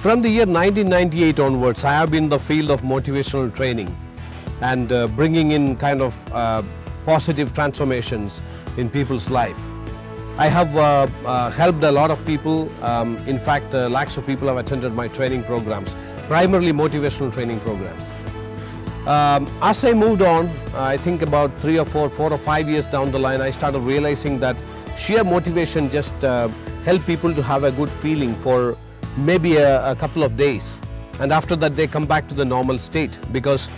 From the year 1998 onwards, I have been in the field of motivational training and bringing in kind of positive transformations in people's life. I have helped a lot of people. In fact, lakhs of people have attended my training programs, primarily motivational training programs. As I moved on, I think about 4 or 5 years down the line, I started realizing that sheer motivation just help people to have a good feeling for maybe a couple of days, and after that they come back to the normal state because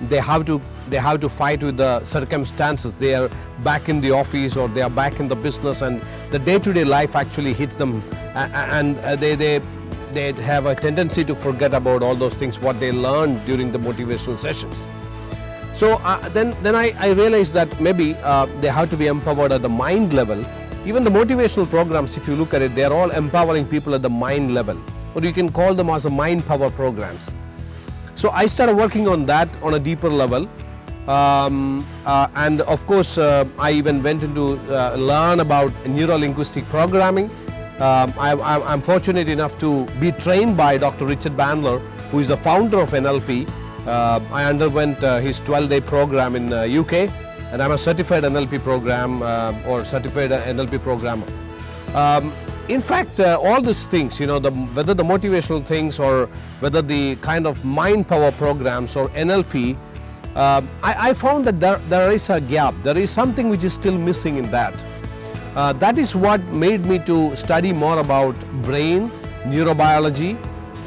they have to fight with the circumstances. They are back in the office or they are back in the business, and the day-to-day life actually hits them, and they have a tendency to forget about all those things what they learned during the motivational sessions. So then I realized that maybe they have to be empowered at the mind level. Even the motivational programs, if you look at it, they are all empowering people at the mind level, or you can call them as a mind power programs. So I started working on that on a deeper level, and of course I even went into learn about neuro-linguistic programming. I'm fortunate enough to be trained by Dr. Richard Bandler, who is the founder of NLP. I underwent his 12-day program in UK, and I'm a certified NLP program or certified NLP programmer. In fact, all these things, you know, whether the motivational things or whether the kind of mind power programs or NLP, I found that there is a gap. There is something which is still missing in that. That is what made me to study more about brain, neurobiology,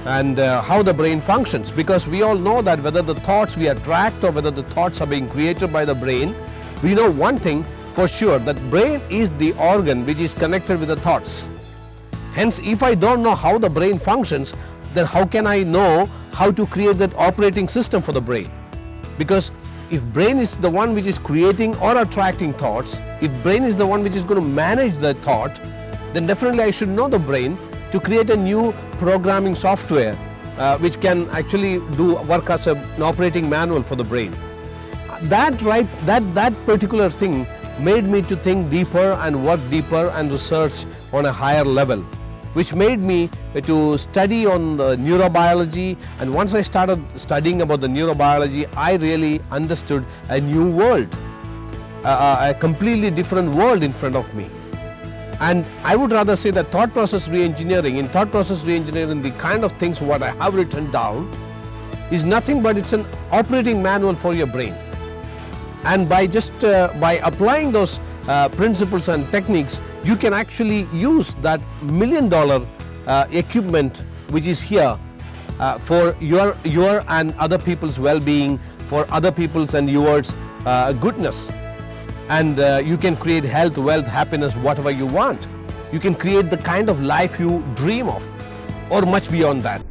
and how the brain functions, because we all know that whether the thoughts we attract or whether the thoughts are being created by the brain, we know one thing for sure, that brain is the organ which is connected with the thoughts. Hence, if I don't know how the brain functions, then how can I know how to create that operating system for the brain? Because if brain is the one which is creating or attracting thoughts, if brain is the one which is going to manage the thought, then definitely I should know the brain to create a new programming software which can actually work as an operating manual for the brain. That particular thing made me to think deeper and work deeper and research on a higher level, which made me to study on the neurobiology. And once I started studying about the neurobiology, I really understood a new world, a completely different world in front of me. And I would rather say that thought process re-engineering, the kind of things what I have written down is nothing but it's an operating manual for your brain. And by by applying those principles and techniques, you can actually use that $1 million equipment which is here for your and other people's well-being, for other people's and yours goodness. And you can create health, wealth, happiness, whatever you want. You can create the kind of life you dream of, or much beyond that.